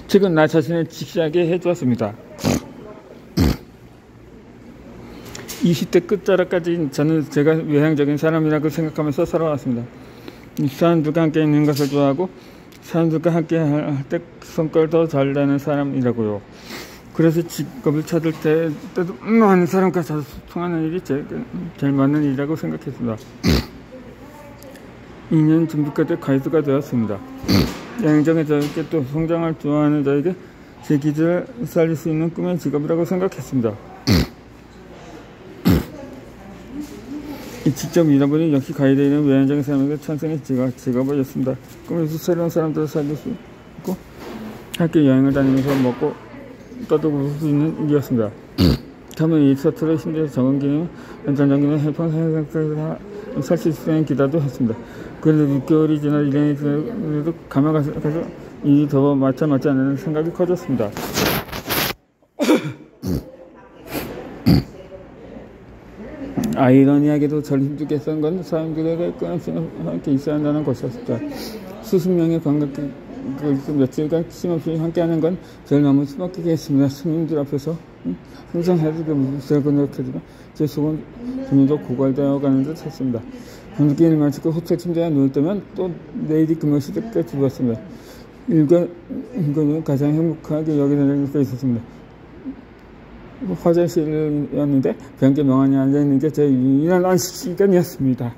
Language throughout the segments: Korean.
책은 나 자신을 직시하게 해주었습니다. 20대 끝자락까지 저는 제가 외향적인 사람이라고 생각하면서 살아왔습니다. 사람들과 함께 있는 것을 좋아하고 사람들과 함께 할 때 성과를 더 잘 내는 사람이라고요. 그래서 직업을 찾을 때도 많은 사람과 소통하는 일이 제일 맞는 일이라고 생각했습니다. 2년 전부까지 가이드가 되었습니다. 외향적인 저에게 또 성장을 좋아하는 저에게 제 기질을 살릴 수 있는 꿈의 직업이라고 생각했습니다. 직접 일해보니 역시 가이드는 외향적인 사람에게 천생의 직업이었습니다. 꿈에서 새로운 사람들을 사귈 수 있고 함께 여행을 다니면서 먹고 떠들고 수 있는 일이었습니다. 처음에 이 서툴의 심리적 적응 기능, 연장적 기능, 해방 생각을 살 수 있다는 기대도 했습니다. 그런데 6개월이 지나 1년이 지나도 가면 가서 일이 더 맞지 않는 생각이 커졌습니다. 아이러니하게도 저를 힘들게 했던 건 사람들에게 끊임없이 함께 있어야 한다는 것이었습니다. 수십 명의 관객들 며칠간 쉼없이 함께하는 건 저를 너무 숨막히게 했습니다. 손님들 앞에서 항상 해주게 무색하고 노력하지만 제 속은 점점 더 고갈되어 가는 듯 했습니다. 밤늦게 일 마치고 호텔 침대에 누울 때면 또 내일이 금요 시작까지 죽었습니다. 일과는 가장 행복하게 여기는 게 있었습니다. 화장실이었는데 변기 명안이 앉아있는 게 제 유일한 안식 시간이었습니다.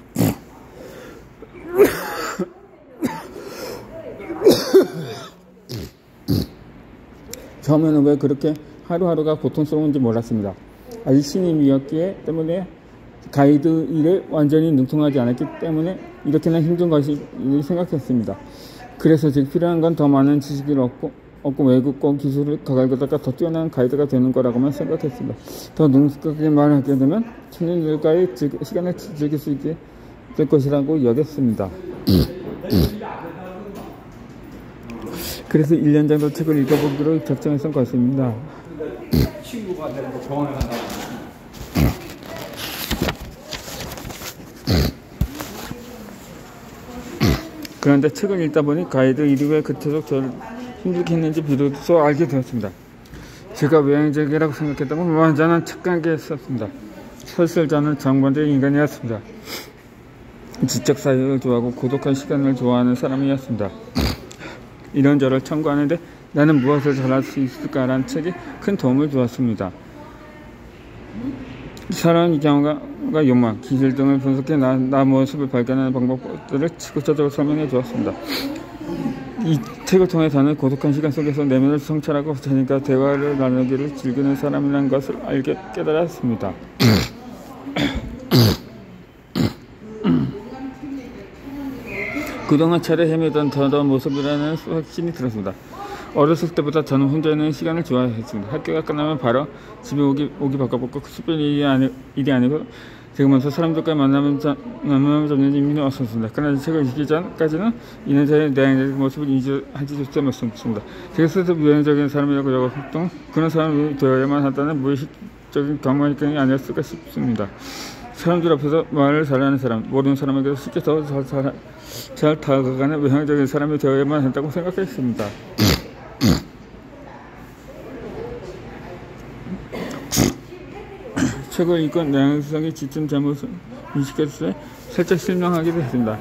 처음에는 왜 그렇게 하루하루가 고통스러운지 몰랐습니다. 아직 신입이었기에 때문에 가이드 일에 완전히 능통하지 않았기 때문에 이렇게나 힘든 것이 생각했습니다. 그래서 즉 필요한 건 더 많은 지식을 얻고 외국과 기술을 가갈거다가 더 뛰어난 가이드가 되는 거라고만 생각했습니다. 더 능숙하게 말하게 되면 청년들과의 시간을 즐길 수 있게 될 것이라고 여겼습니다. 그래서 1년 정도 책을 읽어보기로 결정했던 것입니다. 친구가 되고 병원에 간다고. 그런데 책을 읽다 보니 가이드 일이 왜 그토록 저를 힘들게 했는지 비로소 알게 되었습니다. 제가 외향적이라고 생각했던 건 완전한 착각이었습니다. 사실 저는 정반대의 인간이었습니다. 지적 사회를 좋아하고 고독한 시간을 좋아하는 사람이었습니다. 이런 저를 참고하는데 나는 무엇을 잘할 수 있을까라는 책이 큰 도움을 주었습니다. 사람의 경험과 욕망, 기질 등을 분석해 나 모습을 발견하는 방법들을 구체적으로 설명해 주었습니다. 이 책을 통해 저는 고독한 시간 속에서 내면을 성찰하고 자신과 대화를 나누기를 즐기는 사람이라는 것을 알게 깨달았습니다. 그동안 차례 헤매던 저의 모습이라는 확신이 들었습니다. 어렸을 때보다 저는 혼자 있는 시간을 좋아했습니다. 학교가 끝나면 바로 집에 오기 바꿔먹고 특별한 일이 아니고 지금부터 사람들과 만남을 잡는 의미는 없었습니다. 그러나 책을 읽기 전까지는 이는 저의 내향적인 모습을 인지하지 못했습니다. 제가 스스로 외향적인 사람이라고 여겼던 그런 사람이 되어야만 한다는 무의식적인 경험이 아니었을까 싶습니다. 사람들 앞에서 말을 잘하는 사람, 모르는 사람에게도 쉽게 더 잘 다가가는 외향적인 사람이 되어야만 한다고 생각했습니다. 책을 읽고 내향성이 짙은 제 모습을 인식했을 때 살짝 실망하기도 했습니다.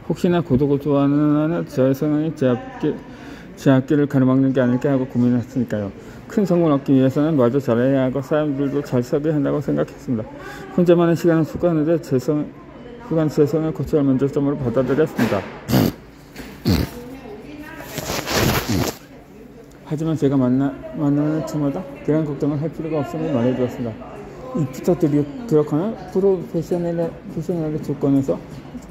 혹시나 고독을 좋아하는 저의 성향이 제 앞길을 가로막는 게 아닐까 하고 고민했으니까요. 큰 성공을 얻기 위해서는 말도 잘해야 하고 사람들도 잘 사귀어야 한다고 생각했습니다. 혼자만의 시간을 추구하는데 제 성을 고쳐야 할 문제점으로 받아들였습니다. 하지만 제가 만나는 처마다 그런 걱정을 할 필요가 없음을 말해주었습니다. 입부터 들어가는 프로페셔널의 조건에서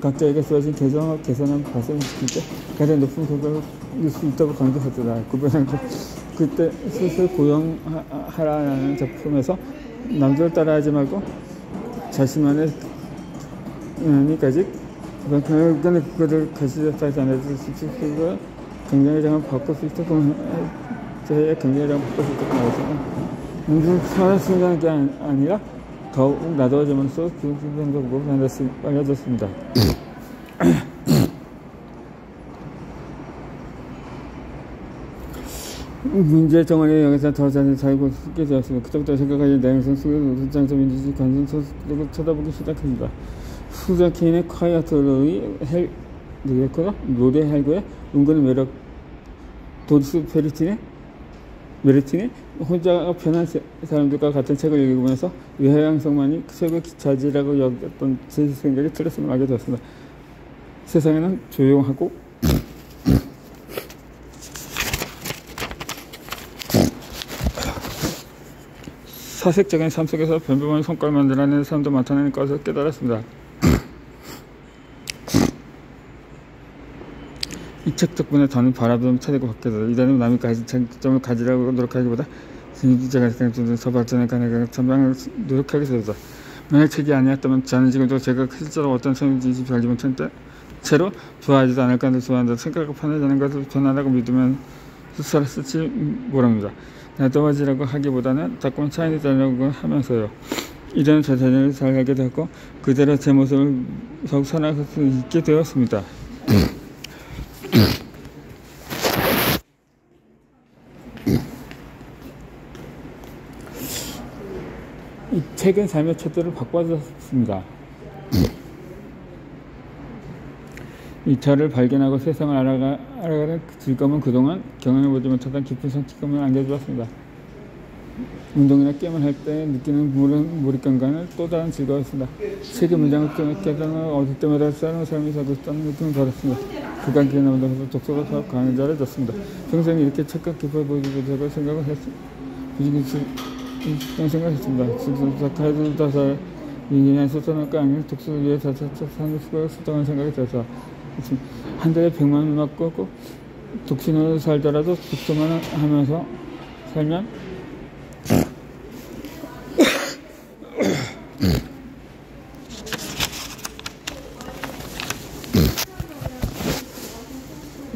각자에게 주어진 개선한 발생을 시킬 때 가장 높은 결과를 낼 수 있다고 강조하더라. 그때 스스로 고용하라는 작품에서 남들을 따라하지 말고 자신만의 까지 그거를 가시지 않아줄 수 있고 경쟁의 장을 바꿀 수 있도록 저희의 경쟁의 장을 바꿀 수 있도록 나오죠. 편한 순간이 아니라 더욱 나도해짐으로써 그 생각으로 알려졌습니다. 문제 정원의 영에서 더 잘 살고 있게 되었습니다. 그때부터 생각하기 내용성 속에서 무슨 장점인지 관심 속으로 쳐다보기 시작합니다. 수자 케인의 콰이어트로의 노래 헬고의 은근 매력 도리스 메리틴의 혼자가 편한 사람들과 같은 책을 읽으면서 외향성만이 최고의 자질이라고 여겼던 제 생각이 틀렸음을 알게 되었습니다. 세상에는 조용하고 사색적인 삶 속에서 변변한 성과를 만들어내는 사람도 많다는 것을 깨달았습니다. 이 책 덕분에 저는 바라보는 차리고 바뀌어서 이제는 남이 가진 장점을 가지려고 노력하기보다 제가 생각하는 서발전에 관한 전방을 노력하게 되었다. 만약 책이 아니었다면 저는 지금도 제가 실제로 어떤 사람인지 알지 못한 채로 좋아하지도 않을 것을 좋아한다 생각하고 판단하는 것을 변하라고 믿으면 살았을지 모릅니다. 나도하지라고 하기보다는 자꾸만 차이를 달라고 하면서요. 이제는 저 자신을 잘 알게 되었고 그대로 제 모습을 더욱 살아갈 수 있게 되었습니다. 이 책은 삶의 잣대를 바꿔줬습니다. 이 저를 발견하고 세상을 알아가는 즐거움은 그동안 경험해보지 못하던 깊은 성취감을 안겨주었습니다. 운동이나 게임을 할 때 느끼는 몰입감과는 또 다른 즐거움이었습니다. 책의 문장을 깨달으면 얻을 때마다 새로운 삶이 살고 있다는 느낌을 받았습니다. 그간 기회 남아서 독서가 더 강해져졌습니다. 평생 이렇게 책과 깊어 보이고 생각을 생각했습니다. 작가들 다살 인간의 소설가 아닌 독서를 위해 사는 수고를 수정한 생각이 들어서 한 달에 100만 원 맞고 독신으로 살더라도 독서만 하면서 살면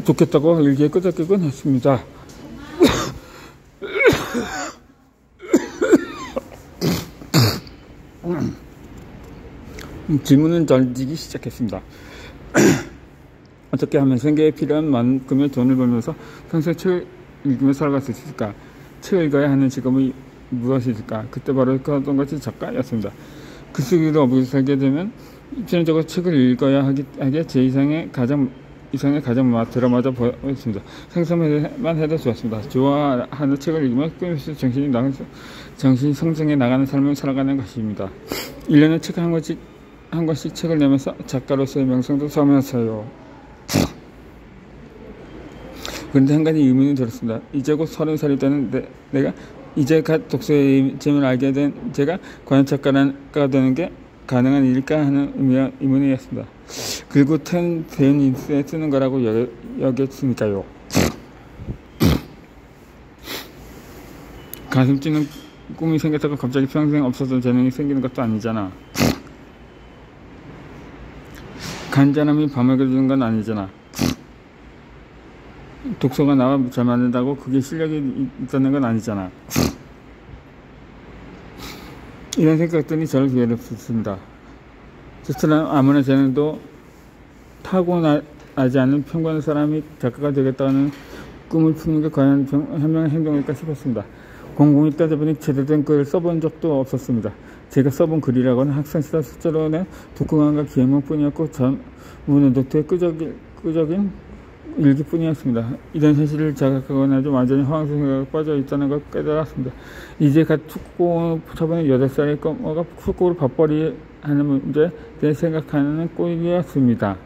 좋겠다고 일기에 끄적이곤 했습니다. 질문은 던지기 시작했습니다. 어떻게 하면 생계에 필요한 만큼의 돈을 벌면서 평생 책을 읽으며 살아갈 수 있을까? 책을 읽어야 하는 직업이 무엇일까? 그때 바로 그랬던 것이 작가였습니다. 그 속으로 어부에 살게 되면 입체적으로 책을 읽어야 하기에 제 이상의 가장 들어맞아 보였습니다. 상상만 해도 좋았습니다. 좋아하는 책을 읽으며 끊임없이 정신이 성장해 나가는 삶을 살아가는 것입니다. 1년에 책 한 권씩 책을 내면서 작가로서의 명성도 서면서요. 그런데 한 가지 의문이 들었습니다. 이제 곧 30살이 되는 내가 이제 갓 독서의 재미를 알게 된 제가 과연 작가가 되는 게 가능한 일일까 하는 의문이었습니다. 그리고 대인 인쇄에 쓰는 거라고 여겼으니까요. 가슴 찌는 꿈이 생겼다고 갑자기 평생 없어졌던 재능이 생기는 것도 아니잖아. 간절함이 밤을 그려주는 건 아니잖아. 독서가 나와 잘 맞는다고 그게 실력이 있다는 건 아니잖아. 이런 생각들이 저를 괴롭혔습니다. 저처럼 아무나 재능도 타고나지 않는 평범한 사람이 작가가 되겠다는 꿈을 품는 게 과연 현명한 행동일까 싶었습니다. 곰곰이 따져보니 제대로 된 글을 써본 적도 없었습니다. 제가 써본 글이라고는 학창시절 숙제로 낸 독후감과 기행문뿐이었고 전문의 노트의 끄적인 일기뿐이었습니다. 이런 현실을 자각하고 나서 완전히 허황 생각에 빠져 있다는 걸 깨달았습니다. 이제 갓 축구 초반에 8살의 꼬마가 축구로 밥벌이 하는 문제에 대해 생각하는 꼴이었습니다.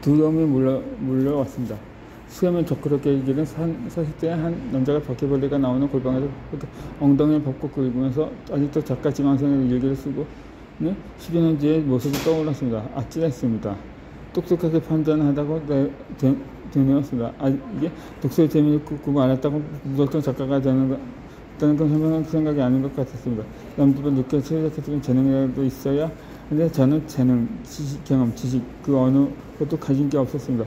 두려움이 몰려왔습니다. 수염을 적그렇게 기른 40대의 한 남자가 바퀴벌레가 나오는 골방에서 엉덩이를 벗고 긁으면서 아직도 작가 지망생의 일기를 쓰고 10여 년 뒤의 모습이 떠올랐습니다. 아찔했습니다. 똑똑하게 판단하다고 되뇌었습니다. 이게 독서의 재미를 꿈을 알았다고 무섭던 작가가 되는 건 현명한 생각이 아닌 것 같았습니다. 남들보다 늦게 시작했으면 재능이라도 있어야 근데 저는 재능, 지식, 경험, 지식 그 어느 것도 가진 게 없었습니다.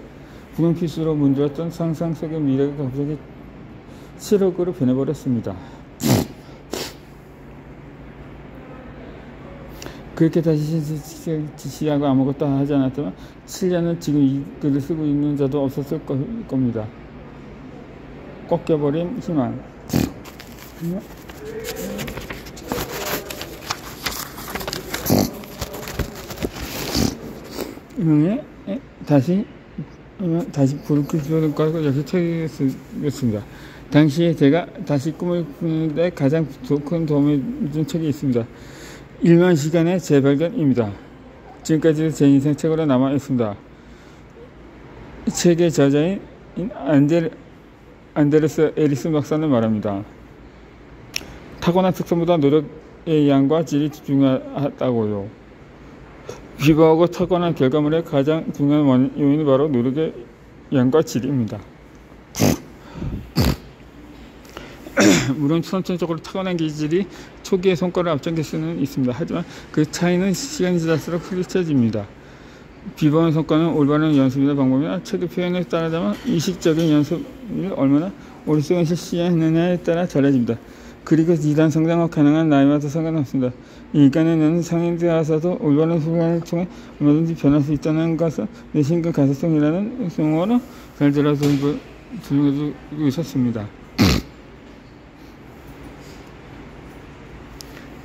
불행필수로 문제였던 상상 속의 미래가 갑자기 실혹으로 변해버렸습니다. 그렇게 다시 지시하고 아무것도 하지 않았다면 7년은 지금 이 글을 쓰고 있는 자도 없었을 겁니다. 꺾여버린 희망. 희망에 다시 불을 끄고 이렇게 책을 쓰였습니다. 당시에 제가 다시 꿈을 꾸는데 가장 큰 도움을 준 책이 있습니다. 1만 시간의 재발견입니다. 지금까지도 제 인생 책으로 남아 있습니다. 책의 저자인 안데르스 에리스 박사는 말합니다. 타고난 특성보다 노력의 양과 질이 중요하다고요. 비범하고 타고난 결과물의 가장 중요한 요인은 바로 노력의 양과 질입니다. 물론 선천적으로 타고난 기질이 초기에 성과를 앞당길 수는 있습니다. 하지만 그 차이는 시간이 지날수록 흐릿해집니다. 비범한 성과는 올바른 연습이나 방법이나 책의 표현에 따르자면 의식적인 연습을 얼마나 오랫동안 실시했느냐에 따라 달라집니다. 그리고 이단 성장과 가능한 나이와도 상관없습니다. 인간의 뇌는 성인 되어서도 올바른 훈련을 통해 얼마든지 변할 수 있다는 것을 뇌신경 가소성이라는 용어로 잘 들어서 설명해주고 있었습니다.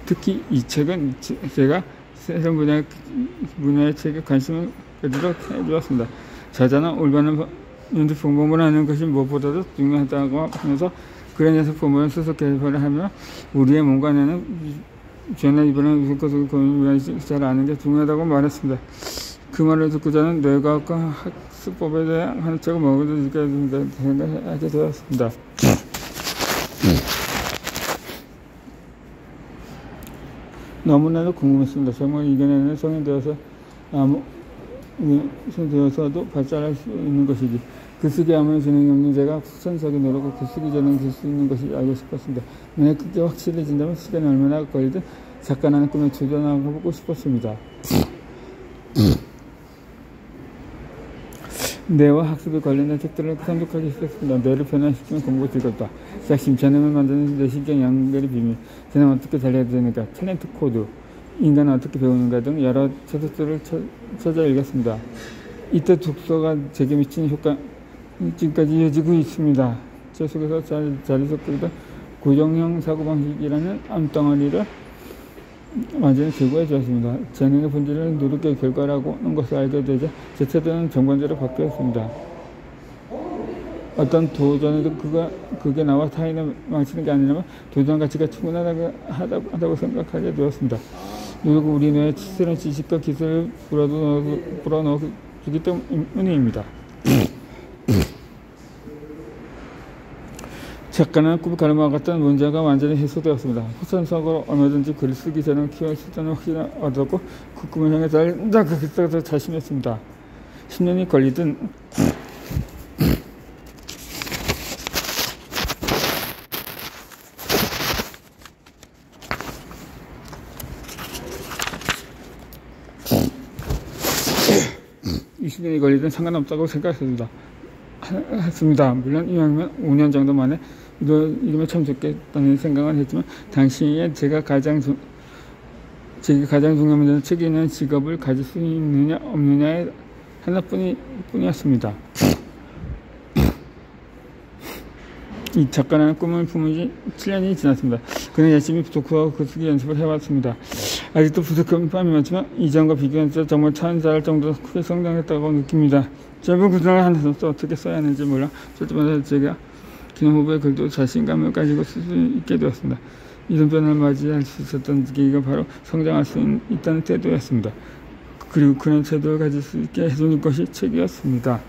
특히 이 책은 제가 새로운 분야의 책에 관심을 가지도록 해주었습니다. 저자는 올바른 연습 방법을 하는 것이 무엇보다도 중요하다고 하면서 그런 연습 방법을 스스로 개발을 하며 우리의 몸과 뇌는 죄나 이번에 무슨 것을 잘 아는 게 중요하다고 말했습니다. 그 말을 듣고 저는 뇌과학과 학습법에 대한 한 책을 먹어도 생각하게 되었습니다. 너무나도 궁금했습니다. 정말 이겨내는 성인 되어서도 발전할 수 있는 것이지. 글쓰기 아무런 재능이 없는 제가 후천적인 노력으로 글쓰기 재능을 줄 수 있는 것이 알고 싶었습니다. 만약 그게 확실해진다면 시간이 얼마나 걸리든 작가라는 꿈에 도전해보고 싶었습니다. 뇌와 학습에 관련된 책들을 선독하기 시작했습니다. 뇌를 변화시키면 공부가 즐겁다. 시작심, 재능을 만드는 뇌신경 연결의 비밀, 재능은 어떻게 달려야 되는가, 탤런트 코드, 인간은 어떻게 배우는가 등 여러 저서들을 찾아 읽었습니다. 이때 독서가 제게 미친 효과 지금까지 이어지고 있습니다. 제 속에서 자리 섞이던 고정형 사고방식이라는 암덩어리를 완전히 제거해 주었습니다. 재능의 본질은 노력의 결과라고 하는 것을 알게 되자 제 태도는 정반대로 바뀌었습니다. 어떤 도전에도 그게 나와 타인을 망치는 게 아니라면 도전 가치가 충분하다고 생각하게 되었습니다. 그리고 우리 뇌의 새로운 지식과 기술을 불어넣어주기 때문입니다. 작가는 꿈을 가늠하였던 문제가 완전히 해소되었습니다. 후천적으로 얼마든지 글을 쓰기 전에 키워야 수단을 확실히 얻었고 그 꿈을 향해 달려가겠다고 자신했습니다. 10년이 걸리든 상관없다고 생각했습니다. 물론 이왕이면 5년 정도 만에 이러면 참 좋겠다는 생각은 했지만 당시에 제가 가장 중요한 문제는 책이 있는 직업을 가질 수 있느냐 없느냐의 하나뿐이었습니다. 이 작가라는 꿈을 품은 지 7년이 지났습니다. 그는 열심히 독서하고 글쓰기 연습을 해왔습니다. 아직도 부족한 밤이 많지만 이전과 비교해서 정말 천사할 정도로 크게 성장했다고 느낍니다. 짧은 구절을 하면서 어떻게 써야 하는지 몰라 저 때마다 제가 기념 후보의 글도 자신감을 가지고 쓸 수 있게 되었습니다. 이런 변화를 맞이할 수 있었던 계기가 바로 성장할 수 있다는 태도였습니다. 그리고 그런 태도를 가질 수 있게 해주는 것이 책이었습니다.